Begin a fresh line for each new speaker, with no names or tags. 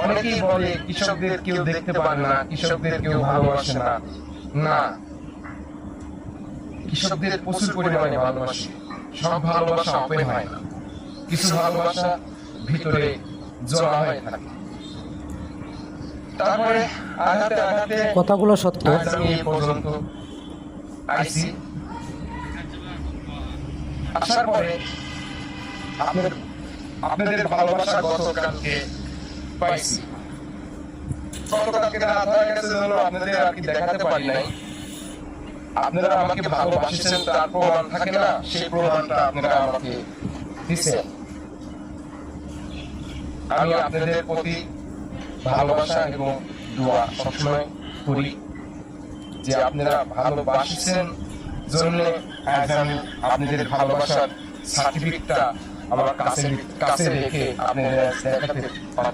অনেকেই বলে কৃষকদের কেউ দেখতে পারে না, কৃষকদের কেউ ভালোবাসে না। না, কৃষকদের প্রচুর পরিমাণে ভালোবাসে। সব ভালোবাসা ওপেন হয় না, কিছু ভালোবাসা ভিতরে জমা হয়ে থাকে। তারপরে আঘাতে আঘাতে
কথাগুলো সত্য।
আজ আমি এই পর্যন্ত আইছি। আসার পরে আপনাদের ভালোবাসা গতকালকে পাইছি। গতকালকে রাত হয়ে গেছে জন্য আপনাদের আর কি দেখাতে পারি নাই। আপনারা আমাকে ভালোবাসেছেন তার প্রমাণ থাকে না, সেই প্রমাণটা আপনারা আমাকে দিচ্ছেন। আমি আপনাদের প্রতি ভালোবাসা এবং দোয়া সবসময় করি যে আপনারা ভালোবাসেছেন জন্য আজ আমি আপনাদের ভালোবাসার সার্টিফিকেটটা আমার কাছে রেখে আপনাদের দেখাতে পারব।